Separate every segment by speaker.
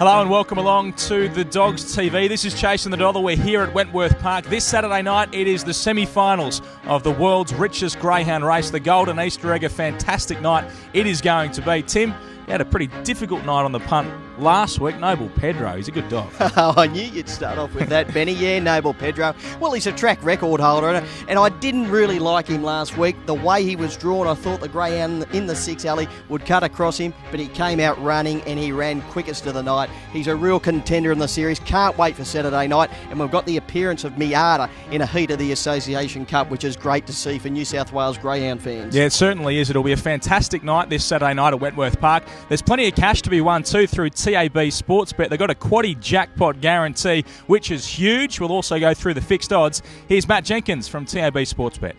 Speaker 1: Hello and welcome along to the Dogs TV. This is Chasing the Dollar. We're here at Wentworth Park. This Saturday night, it is the semi-finals of the world's richest greyhound race, the Golden Easter Egg. A fantastic night it is going to be. Tim, you had a pretty difficult night on the punt last week. Newbold Pedro, he's a good dog.
Speaker 2: Oh, I knew you'd start off with that, Benny. Yeah, Newbold Pedro. Well, he's a track record holder, and I didn't really like him last week. The way he was drawn, I thought the greyhound in the 6 alley would cut across him, but he came out running and he ran quickest of the night. He's a real contender in the series. Can't wait for Saturday night, and we've got the appearance of Miata in a heat of the Association Cup, which is great to see for New South Wales greyhound fans.
Speaker 1: Yeah, it certainly is. It'll be a fantastic night this Saturday night at Wentworth Park. There's plenty of cash to be won too through TAB Sportsbet. They've got a quaddie jackpot guarantee, which is huge. We'll also go through the fixed odds. Here's Matt Jenkins from TAB Sportsbet.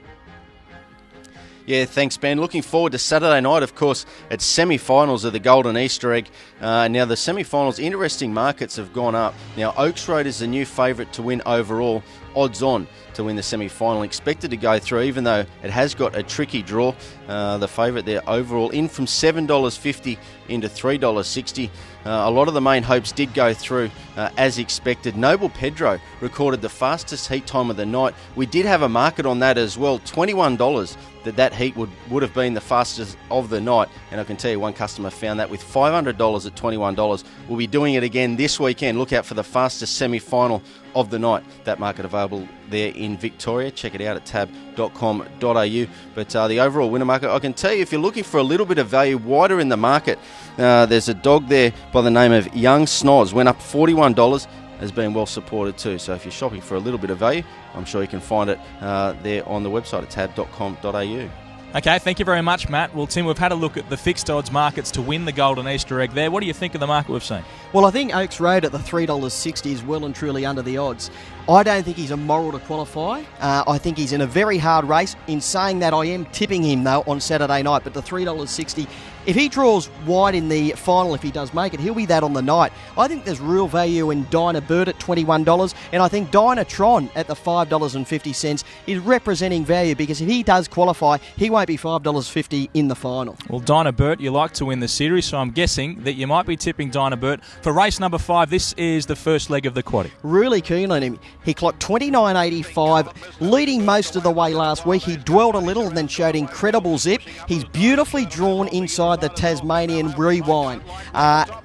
Speaker 3: Yeah, thanks, Ben. Looking forward to Saturday night, of course. It's semi-finals of the Golden Easter Egg. Now, the semi-finals, interesting markets have gone up. Now, Oaks Road is the new favourite to win overall, odds on to win the semi-final. Expected to go through, even though it has got a tricky draw. The favourite there overall in from $7.50 into $3.60. A lot of the main hopes did go through as expected. Newbold Pedro recorded the fastest heat time of the night. We did have a market on that as well, $21 that heat would have been the fastest of the night. And I can tell you one customer found that with $500 at $21. We'll be doing it again this weekend. Look out for the fastest semi-final of the night. That market available there in Victoria. Check it out at tab.com.au. But the overall winner market, I can tell you, if you're looking for a little bit of value wider in the market, there's a dog there by the name of Young Snoz. Went up $41. Has been well supported too. So if you're shopping for a little bit of value, I'm sure you can find it there on the website at tab.com.au.
Speaker 1: Okay, thank you very much, Matt. Well, Tim, we've had a look at the fixed odds markets to win the Golden Easter Egg there. What do you think of the market we've seen?
Speaker 2: Well, I think Oaks Road at the $3.60 is well and truly under the odds. I don't think he's a moral to qualify. I think he's in a very hard race. In saying that, I am tipping him, though, on Saturday night. But the $3.60, if he draws wide in the final, if he does make it, he'll be that on the night. I think there's real value in Dynabird at $21. And I think Dynatron at the $5.50 is representing value, because if he does qualify, he won't be $5.50 in the final.
Speaker 1: Well, Dynabird, you like to win the series, so I'm guessing that you might be tipping Dynabird. For race number 5, this is the first leg of the quaddie.
Speaker 2: Really keen on him. He clocked 29.85, leading most of the way last week. He dwelled a little and then showed incredible zip. He's beautifully drawn inside the Tasmanian Rewind.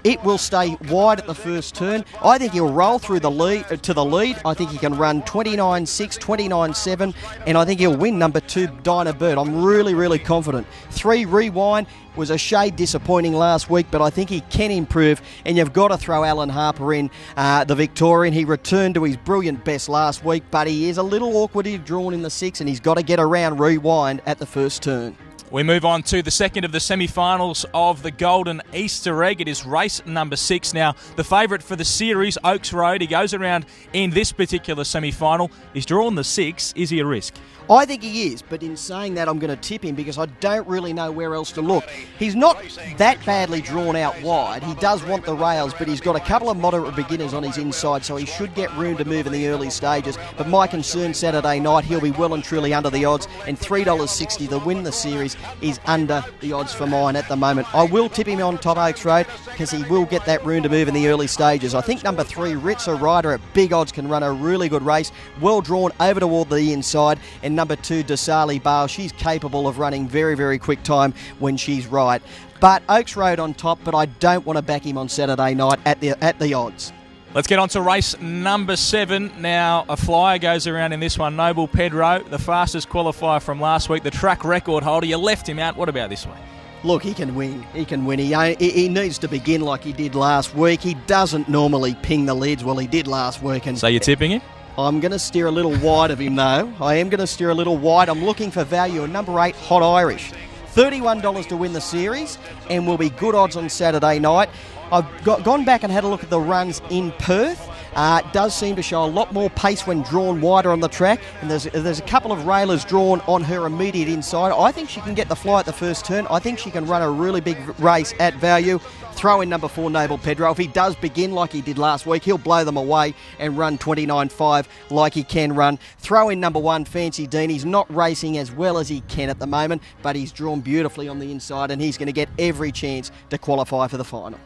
Speaker 2: It will stay wide at the first turn. I think he'll roll through the lead to the lead. I think he can run 29.6, 29.7, and I think he'll win number 2, Dynabird. I'm really confident. 3, Rewind was a shade disappointing last week, but I think he can improve, and you've got to throw Alan Harper in, the Victorian. He returned to his brilliant best last week, but he is a little awkwardly drawn in the 6, and he's got to get around Rewind at the first turn.
Speaker 1: We move on to the second of the semi-finals of the Golden Easter Egg. It is race number 6. Now, the favourite for the series, Oaks Road, he goes around in this particular semi-final. He's drawn the 6. Is he a risk?
Speaker 2: I think he is, but in saying that, I'm going to tip him because I don't really know where else to look. He's not that badly drawn out wide. He does want the rails, but he's got a couple of moderate beginners on his inside, so he should get room to move in the early stages. But my concern Saturday night, he'll be well and truly under the odds, and $3.60 to win the series is under the odds for mine at the moment. I will tip him on top Oaks Road because he will get that room to move in the early stages. I think number 3, Ritzer Rider at big odds, can run a really good race, well drawn over toward the inside, and number 2, Dasali Bale, she's capable of running very quick time when she's right. But Oaks Road on top, but I don't want to back him on Saturday night at the odds.
Speaker 1: Let's get on to race number 7. Now, a flyer goes around in this one. Newbold Pedro, the fastest qualifier from last week, the track record holder. You left him out. What about this one?
Speaker 2: Look, he can win. He can win. He needs to begin like he did last week. He doesn't normally ping the leads. Well, he did last week. And
Speaker 1: so you're tipping him?
Speaker 2: I'm going to steer a little wide of him, though. I am going to steer a little wide. I'm looking for value at number 8, Hot Irish. $31 to win the series, and will be good odds on Saturday night. I've gone back and had a look at the runs in Perth. It does seem to show a lot more pace when drawn wider on the track, and there's a couple of railers drawn on her immediate inside. I think she can get the fly at the first turn. I think she can run a really big race at value. Throw in number 4, Newbold Pedro. If he does begin like he did last week, he'll blow them away and run 29.5 like he can run. Throw in number 1, Fancy Dean. He's not racing as well as he can at the moment, but he's drawn beautifully on the inside, and he's going to get every chance to qualify for the final.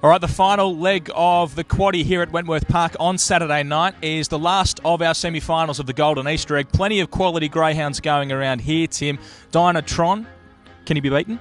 Speaker 1: All right, the final leg of the quaddie here at Wentworth Park on Saturday night is the last of our semi-finals of the Golden Easter Egg. Plenty of quality greyhounds going around here, Tim. Dynatron, can he be beaten?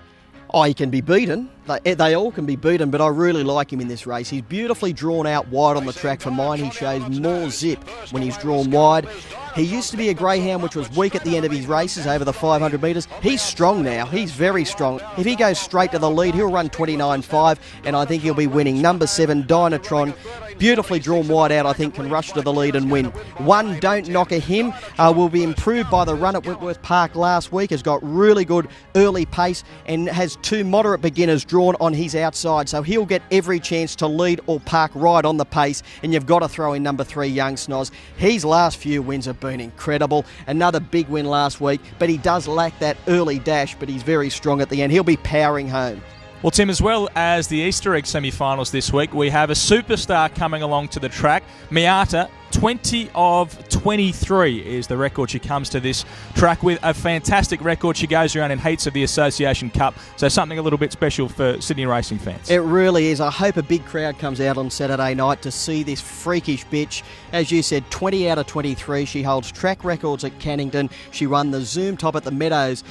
Speaker 2: Oh, he can be beaten. They all can be beaten, but I really like him in this race. He's beautifully drawn out wide on the track. For mine, he shows more zip when he's drawn wide. He used to be a greyhound which was weak at the end of his races over the 500 metres. He's strong now. He's very strong. If he goes straight to the lead, he'll run 29.5, and I think he'll be winning. Number 7, Dynatron, beautifully drawn wide out, I think, can rush to the lead and win. 1, Don't Knock a Him, will be improved by the run at Wentworth Park last week. Has got really good early pace and has 2 moderate beginners drawn on his outside, so he'll get every chance to lead or park right on the pace, and you've got to throw in number 3, Young Snoz. His last few wins have been incredible. Another big win last week, but he does lack that early dash, but he's very strong at the end. He'll be powering home.
Speaker 1: Well, Tim, as well as the Easter Egg semi-finals this week, we have a superstar coming along to the track. Miata, 20 of 23 is the record she comes to this track with. A fantastic record. She goes around in heats of the Association Cup, so something a little bit special for Sydney racing fans. It
Speaker 2: really is. I hope a big crowd comes out on Saturday night to see this freakish bitch. As you said, 20 out of 23. She holds track records at Cannington. She won the Zoom Top at the Meadows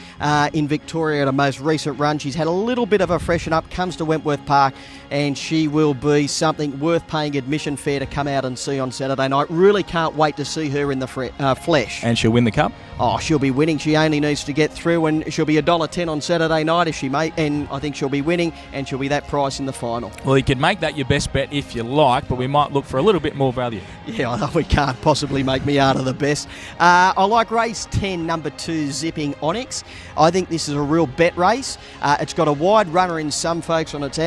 Speaker 2: in Victoria at a most recent run. She's had a little bit of a freshen up, comes to Wentworth Park, and she will be something worth paying admission fare to come out and see on Saturday night. Really can't wait to see her in the flesh.
Speaker 1: And she'll win the cup?
Speaker 2: Oh, she'll be winning. She only needs to get through, and she'll be $1.10 on Saturday night if she may. And I think she'll be winning, and she'll be that price in the final.
Speaker 1: Well, you can make that your best bet if you like, but we might look for a little bit more value.
Speaker 2: Yeah, I know we can't possibly make Miata the best. I like race 10, number 2, Zipping Onyx. I think this is a real bet race. It's got a wide runner in some folks on its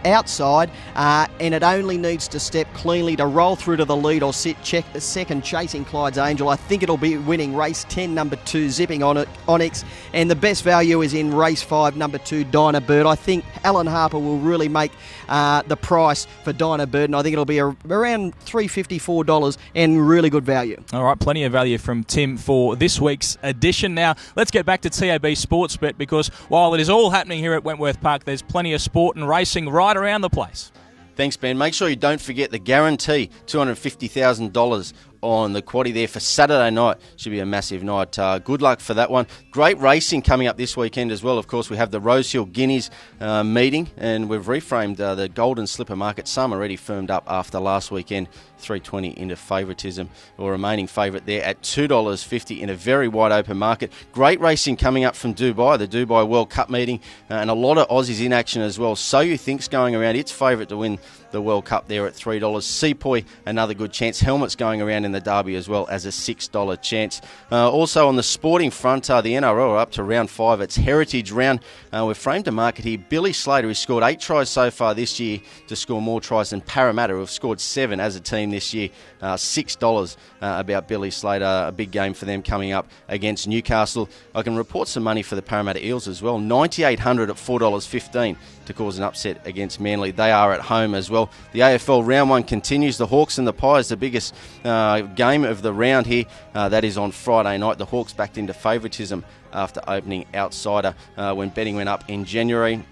Speaker 2: outside, and it only needs to step cleanly to roll through to the lead or sit second chasing Clyde's Angel. I think it'll be winning race 10, number 2, Zipping Onyx, and the best value is in race 5, number 2, Dinah Bird. I think Alan Harper will really make the price for Dinah Bird, and I think it'll be around $354 and really good value.
Speaker 1: All right, plenty of value from Tim for this week's edition. Now, let's get back to TAB Sportsbet, because while it is all happening here at Wentworth Park, there's plenty of sport and racing right around the place.
Speaker 3: Thanks, Ben. Make sure you don't forget the guarantee, $250,000 on the quaddie there for Saturday night. Should be a massive night. Good luck for that one. Great racing coming up this weekend as well. Of course, we have the Rosehill Guineas meeting, and we've reframed the Golden Slipper Market. Some already firmed up after last weekend. $3.20 into favouritism, or remaining favourite there at $2.50 in a very wide open market. Great racing coming up from Dubai, the Dubai World Cup meeting, and a lot of Aussies in action as well. So You Think's going around. It's favourite to win the World Cup there at $3. Sepoy, another good chance. Helmet's going around in the Derby as well as a $6 chance. Also on the sporting front, the NRL are up to round 5. It's Heritage Round. We've framed a market here. Billy Slater, who's scored 8 tries so far this year, to score more tries than Parramatta, who have scored 7 as a team this year. $6 about Billy Slater. A big game for them coming up against Newcastle. I can report some money for the Parramatta Eels as well. $9,800 at $4.15 to cause an upset against Manly. They are at home as well. The AFL Round 1 continues. The Hawks and the Pies, the biggest game of the round here. That is on Friday night. The Hawks backed into favouritism after opening outsider when betting went up in January.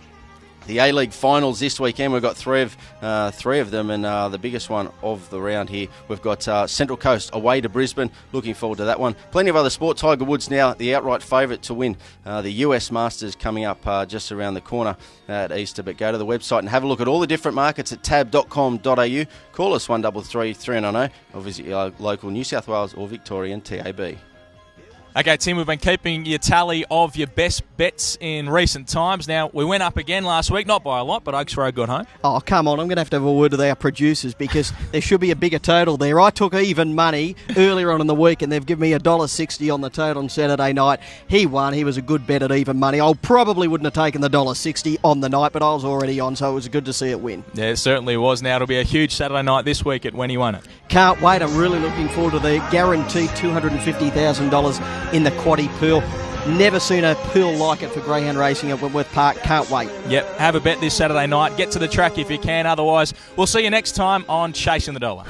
Speaker 3: The A-League finals this weekend, we've got three of them, and the biggest one of the round here, we've got Central Coast away to Brisbane. Looking forward to that one. Plenty of other sport. Tiger Woods now the outright favourite to win the US Masters coming up just around the corner at Easter. But go to the website and have a look at all the different markets at tab.com.au. Call us 133 390 or visit your local New South Wales or Victorian TAB.
Speaker 1: Okay, Tim, we've been keeping your tally of your best bets in recent times. Now, we went up again last week, not by a lot, but Oaks Road got home.
Speaker 2: Oh, come on. I'm going to have a word with our producers, because there should be a bigger total there. I took even money earlier on in the week, and they've given me $1.60 on the total on Saturday night. He won. He was a good bet at even money. I probably wouldn't have taken the $1.60 on the night, but I was already on, so it was good to see it win.
Speaker 1: Yeah, it certainly was. Now, it'll be a huge Saturday night this week at when he won it.
Speaker 2: Can't wait. I'm really looking forward to the guaranteed $250,000 in the quaddie pool. Never seen a pool like it for greyhound racing at Wentworth Park. Can't wait.
Speaker 1: Yep, have a bet this Saturday night. Get to the track if you can. Otherwise, we'll see you next time on Chasing the Dollar.